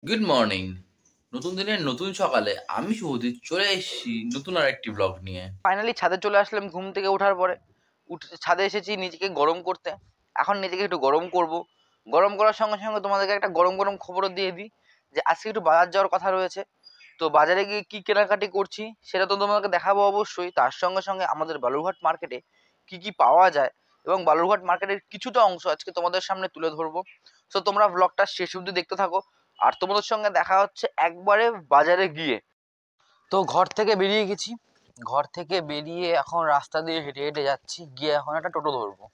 Good morning. নতুন দিনের নতুন সকালে আমি শুভদীপ চলে এসেছি নতুন আরেকটি ব্লগ নিয়ে। ফাইনালি ছাদে চলে আসলাম ঘুম থেকে ওঠার পরে। ছাদে এসেছি নিজেকে গরম করতে। এখন নিজেকে একটু গরম করব। গরম করার সঙ্গে সঙ্গে তোমাদেরকে একটা গরম গরম খবরও দিয়ে দিই যে আজকে একটু বাজার যাওয়ার কথা রয়েছে। তো বাজারে গিয়ে কি কেনাকাটি করছি সেটা তো তোমাকে দেখাবো অবশ্যই। তার সঙ্গে সঙ্গে আমাদের বালুরঘাট মার্কেটে কি কি পাওয়া যায় এবং বালুরঘাট মার্কেটের কিছুটা অংশ আজকে তোমাদের সামনে তুলে ধরবো। তো তোমরা ব্লগটা শেষ অবধি দেখতে থাকো। আর তোমাদের সঙ্গে দেখা হচ্ছে একবারে বাজারে গিয়ে। তো ঘর থেকে বেরিয়ে গেছি। ঘর থেকে বেরিয়ে এখন রাস্তা দিয়ে হেঁটে হেঁটে যাচ্ছি, গিয়ে এখন একটা টোটো ধরবো।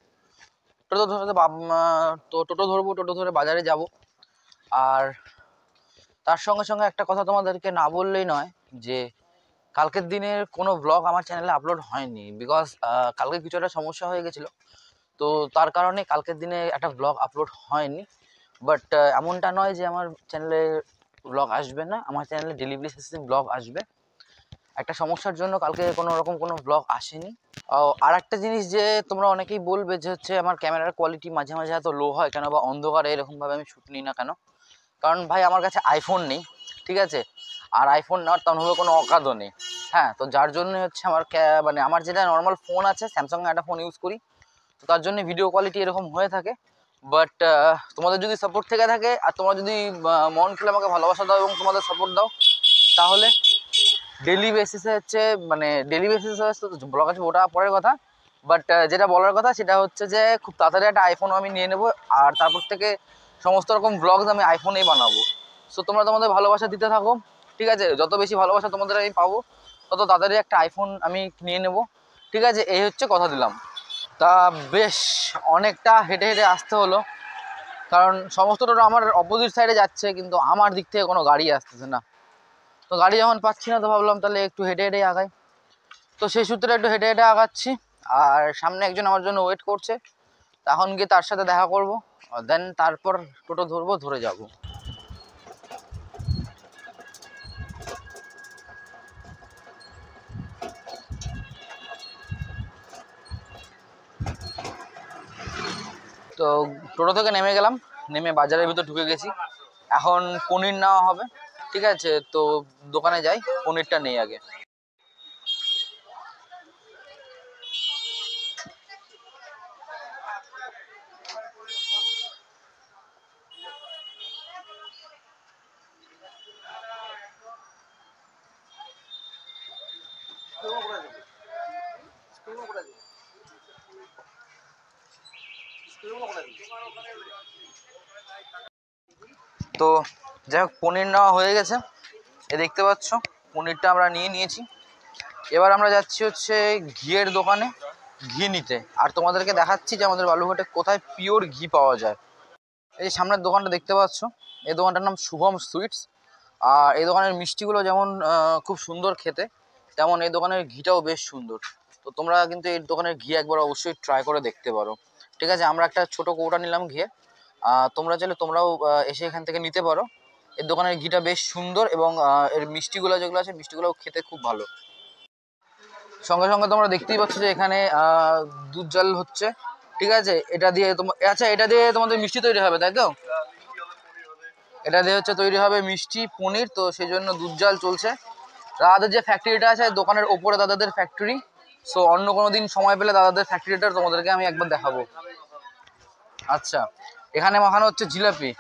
টোটো ধরে তো টোটো ধরবো, টোটো ধরে বাজারে যাব। আর তার সঙ্গে সঙ্গে একটা কথা তোমাদেরকে না বললেই নয় যে কালকের দিনের কোনো ব্লগ আমার চ্যানেলে আপলোড হয়নি, বিকজ কালকে কিছু একটা সমস্যা হয়ে গেছিলো। তো তার কারণে কালকের দিনে একটা ব্লগ আপলোড হয়নি। বাট এমনটা নয় যে আমার চ্যানেলে ব্লগ আসবে না, আমার চ্যানেলে ডেলি বেসিসে ব্লগ আসবে। একটা সমস্যার জন্য কালকে কোনো রকম কোনো ব্লগ আসেনি। আর একটা জিনিস যে তোমরা অনেকেই বলবে যে হচ্ছে আমার ক্যামেরার কোয়ালিটি মাঝে মাঝে এত লো হয় কেন, বা অন্ধকারে এরকমভাবে আমি শ্যুট নিই না কেন। কারণ ভাই আমার কাছে আইফোন নেই, ঠিক আছে। আর আইফোন নেওয়ার তেমনভাবে কোনো অকাদও নেই। হ্যাঁ, তো যার জন্য হচ্ছে আমার মানে আমার যেটা নর্মাল ফোন আছে, স্যামসাং একটা ফোন ইউজ করি, তো তার জন্য ভিডিও কোয়ালিটি এরকম হয়ে থাকে। বাট তোমাদের যদি সাপোর্ট থেকে থাকে আর তোমরা যদি মন খুলে আমাকে ভালোবাসা দাও এবং তোমাদের সাপোর্ট দাও, তাহলে ডেলি বেসিসে হচ্ছে মানে ডেলি বেসিসে ব্লগ আছে ওটা পরের কথা। বাট যেটা বলার কথা সেটা হচ্ছে যে খুব তাড়াতাড়ি একটা আইফোন আমি নিয়ে নেবো, আর তারপর থেকে সমস্ত রকম ব্লগস আমি আইফোনেই বানাবো। সো তোমরা তোমাদের ভালোবাসা দিতে থাকো, ঠিক আছে। যত বেশি ভালোবাসা তোমাদের আমি পাবো, তত তাড়াতাড়ি একটা আইফোন আমি নিয়ে নেবো, ঠিক আছে। এই হচ্ছে কথা দিলাম। তা বেশ অনেকটা হেঁটে হেঁটে আসতে হলো, কারণ সমস্ত টোটো আমার অপোজিট সাইডে যাচ্ছে, কিন্তু আমার দিক থেকে কোনো গাড়ি আসতেছে না। তো গাড়ি যখন পাচ্ছি না, তো ভাবলাম তাহলে একটু হেঁটে হেঁটে আগাই। তো সেই সূত্রে একটু হেঁটে হেঁটে আগাচ্ছি। আর সামনে একজন আমার জন্য ওয়েট করছে, তখন গিয়ে তার সাথে দেখা করব, দেন তারপর টোটো ধরবো, ধরে যাব। তো টোটো থেকে নেমে গেলাম, নেমে বাজারের ভিতর ঢুকে গেছি। এখন পনির নেওয়া হবে, ঠিক আছে। তো দোকানে যাই, পনিরটা নেই আগে। তো যাই হোক, পনির নেওয়া হয়ে গেছে। এ দেখতে পাচ্ছ পনিরটা আমরা নিয়ে নিয়েছি। এবার আমরা যাচ্ছি হচ্ছে ঘিয়ের দোকানে ঘি নিতে। আর তোমাদেরকে দেখাচ্ছি যে আমাদের বালুরঘাটে কোথায় পিওর ঘি পাওয়া যায়। এই সামনের দোকানটা দেখতে পাচ্ছ, এই দোকানটার নাম শুভম সুইটস। আর এই দোকানের মিষ্টিগুলো যেমন খুব সুন্দর খেতে, তেমন এই দোকানের ঘিটাও বেশ সুন্দর। তো তোমরা কিন্তু এই দোকানের ঘি একবার অবশ্যই ট্রাই করে দেখতে পারো, ঠিক আছে। আমরা একটা ছোট কৌটা নিলাম ঘিয়ে। তোমরা চাইলে তোমরাও এসে এখান থেকে নিতে পারো। এর দোকানের ঘিটা বেশ সুন্দর এবং এর মিষ্টিগুলো যেগুলো আছে মিষ্টিগুলো খেতে খুব ভালো। সঙ্গে সঙ্গে তোমরা দেখতেই পাচ্ছ যে এখানে দুধ জাল হচ্ছে, ঠিক আছে। এটা দিয়ে আচ্ছা, এটা দিয়ে তোমাদের মিষ্টি তৈরি হবে, তাই তো? এটা দিয়ে হচ্ছে তৈরি হবে মিষ্টি পনির, তো সেই জন্য দুধ জাল চলছে। দাদাদের যে ফ্যাক্টরিটা আছে দোকানের ওপরে, দাদাদের ফ্যাক্টরি। সো অন্য কোনো দিন সময় পেলে দাদাদের ফ্যাক্টরিটা তোমাদেরকে আমি একবার দেখাবো। আচ্ছা, এখানে মাখানো হচ্ছে জিলাপি।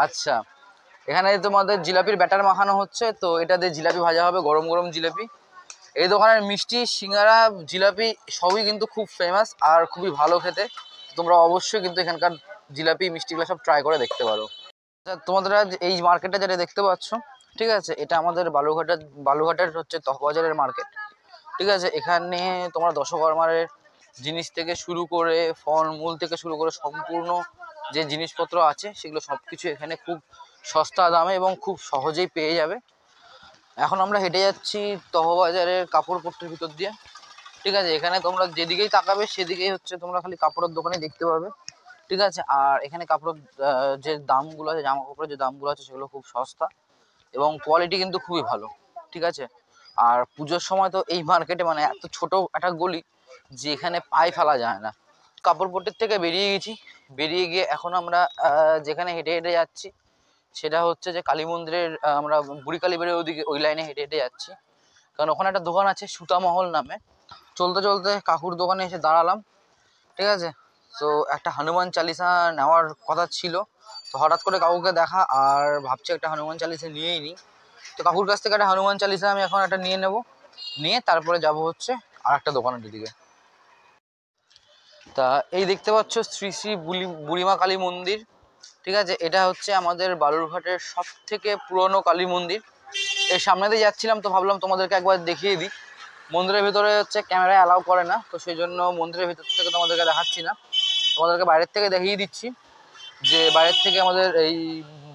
আচ্ছা, এখানে তোমাদের জিলাপির ব্যাটার মাখানো হচ্ছে, তো এটা দিয়ে জিলাপি ভাজা হবে, গরম গরম জিলাপি। এই দোকানের মিষ্টি সিঙ্গারা জিলাপি সবই কিন্তু খুব ফেমাস আর খুবই ভালো খেতে। তোমরা অবশ্যই কিন্তু এখানকার জিলাপি মিষ্টিগুলো সব ট্রাই করে দেখতে পারো। তোমাদের এই মার্কেটটা যেটা দেখতে পাচ্ছ, ঠিক আছে, এটা আমাদের বালুঘাটের হচ্ছে তহবাজারের মার্কেট, ঠিক আছে। এখানে তোমরা দশকর্মার জিনিস থেকে শুরু করে ফল মূল থেকে শুরু করে সম্পূর্ণ যে জিনিসপত্র আছে সেগুলো সব কিছু এখানে খুব সস্তা দামে এবং খুব সহজেই পেয়ে যাবে। এখন আমরা হেঁটে যাচ্ছি তহবাজারের কাপড়পট্টির ভিতর দিয়ে, ঠিক আছে। এখানে তোমরা যেদিকেই তাকাবে সেদিকেই হচ্ছে তোমরা খালি কাপড়ের দোকানে দেখতে পাবে, ঠিক আছে। আর এখানে কাপড়ের যে দামগুলো আছে, জামা কাপড়ের যে দামগুলো আছে সেগুলো খুব সস্তা এবং কোয়ালিটি কিন্তু খুবই ভালো, ঠিক আছে। আর পুজোর সময় তো এই মার্কেটে মানে এত ছোট একটা গলি যে এখানে পায়ে ফেলা যায় না। কাপড়পট্টির থেকে বেরিয়ে গেছি, বেরিয়ে গিয়ে এখন আমরা যেখানে হেঁটে হেঁটে যাচ্ছি সেটা হচ্ছে যে কালী মন্দিরের আমরা বুড়ি কালী বাড়ির ওইদিকে ওই লাইনে হেঁটে হেঁটে যাচ্ছি, কারণ ওখানে একটা দোকান আছে সুতামহল নামে। চলতে চলতে কাকুর দোকানে এসে দাঁড়ালাম, ঠিক আছে। তো একটা হনুমান চালিসা নেওয়ার কথা ছিল, তো হঠাৎ করে কাকুকে দেখা আর ভাবছি একটা হনুমান চালিসা নিয়েই নিই। তো কাকুর কাছ থেকে একটা হনুমান চালিসা আমি এখন একটা নিয়ে নেব, নিয়ে তারপরে যাব হচ্ছে আর একটা দোকানের দিকে। তা এই দেখতে পাচ্ছ শ্রী শ্রী বুড়িমা কালী মন্দির, ঠিক আছে। এটা হচ্ছে আমাদের বালুরঘাটের সব থেকে পুরনো কালী মন্দির। এর সামনে দিয়ে যাচ্ছিলাম তো ভাবলাম তোমাদেরকে একবার দেখিয়ে দিই। মন্দিরের ভিতরে হচ্ছে ক্যামেরা অ্যালাউ করে না, তো সেই জন্য মন্দিরের ভিতর থেকে তোমাদেরকে দেখাচ্ছি না, তোমাদেরকে বাইরের থেকে দেখিয়ে দিচ্ছি যে বাইরের থেকে আমাদের এই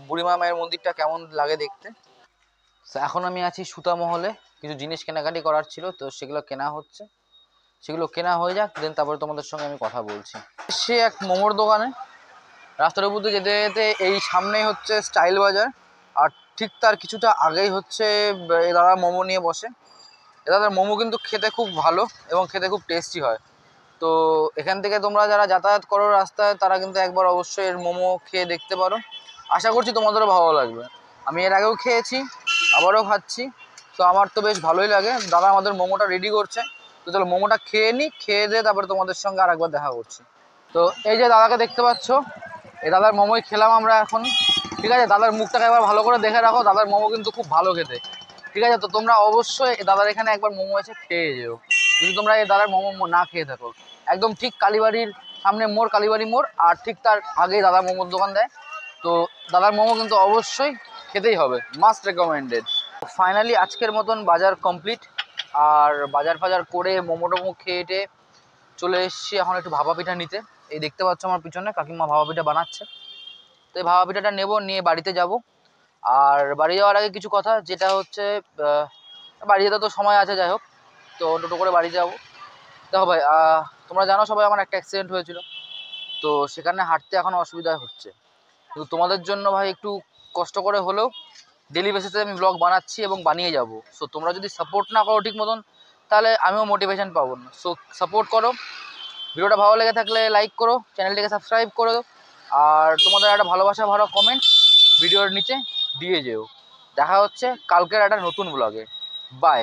বুড়িমা মায়ের মন্দিরটা কেমন লাগে দেখতে। তো এখন আমি আছি সুতামহলে, কিছু জিনিস কেনাকাটি করার ছিল, তো সেগুলো কেনা হচ্ছে। সেগুলো কেনা হয়ে যাক, দেন তারপরে তোমাদের সঙ্গে আমি কথা বলছি। সে এক মোমোর দোকানে, রাস্তার উপর দিয়ে যেতে যেতে এই সামনেই হচ্ছে স্টাইল বাজার, আর ঠিক তার কিছুটা আগেই হচ্ছে এ দাদা মোমো নিয়ে বসে। এ দাদার মোমো কিন্তু খেতে খুব ভালো এবং খেতে খুব টেস্টি হয়। তো এখান থেকে তোমরা যারা যাতায়াত করো রাস্তায়, তারা কিন্তু একবার অবশ্যই এর মোমো খেয়ে দেখতে পারো। আশা করছি তোমাদেরও ভালো লাগবে। আমি এর আগেও খেয়েছি, আবারও খাচ্ছি, তো আমার তো বেশ ভালোই লাগে। দাদা আমাদের মোমোটা রেডি করছে, তো চলো মোমোটা খেয়ে নিই, খেয়ে দিয়ে তারপরে তোমাদের সঙ্গে আর একবার দেখা করছি। তো এই যে দাদাকে দেখতে পাচ্ছ, এই দাদার মোমোই খেলাম আমরা এখন, ঠিক আছে। দাদার মুখটাকে একবার ভালো করে দেখে রাখো, দাদার মোমো কিন্তু খুব ভালো খেতে, ঠিক আছে। তো তোমরা অবশ্যই দাদার এখানে একবার মোমো এসে খেয়ে যেও, যদি তোমরা এই দাদার মোমো না খেয়ে থাকো। একদম ঠিক কালীবাড়ির সামনে মোড়, কালীবাড়ি মোড়, আর ঠিক তার আগেই দাদা মোমোর দোকান দেয়। তো দাদার মোমো কিন্তু অবশ্যই খেতেই হবে, মাস্ট রেকমেন্ডেড। ফাইনালি আজকের মতন বাজার কমপ্লিট, আর বাজার ফাজার করে মোমো টোমো খেয়ে চলে এসেছি এখন একটু ভাপা পিঠা নিতে। এই দেখতে পাচ্ছ আমার পিছনে কাকিমা ভাপা পিঠা বানাচ্ছে, তো এই ভাপা পিঠাটা নেবো, নিয়ে বাড়িতে যাব। আর বাড়ি যাওয়ার আগে কিছু কথা, যেটা হচ্ছে বাড়ি যেতে তো সময় আছে, যাই হোক, তো টোটো করে বাড়ি যাবো। দেখো ভাই, তোমরা জানো সবাই আমার একটা অ্যাক্সিডেন্ট হয়েছিল, তো সেখানে হাঁটতে এখন অসুবিধা হচ্ছে, কিন্তু তোমাদের জন্য ভাই একটু কষ্ট করে হলেও ডেলি বেসিসে আমি ব্লগ বানাচ্ছি এবং বানিয়ে যাব। সো তোমরা যদি সাপোর্ট না করো ঠিক মতন, তাহলে আমিও মোটিভেশন পাবো না। সো সাপোর্ট করো, ভিডিওটা ভালো লেগে থাকলে লাইক করো, চ্যানেলটিকে সাবস্ক্রাইব করো, আর তোমাদের একটা ভালোবাসা ভরা কমেন্ট ভিডিওর নিচে দিয়ে যেও। দেখা হচ্ছে কালকের একটা নতুন ব্লগে। বাই।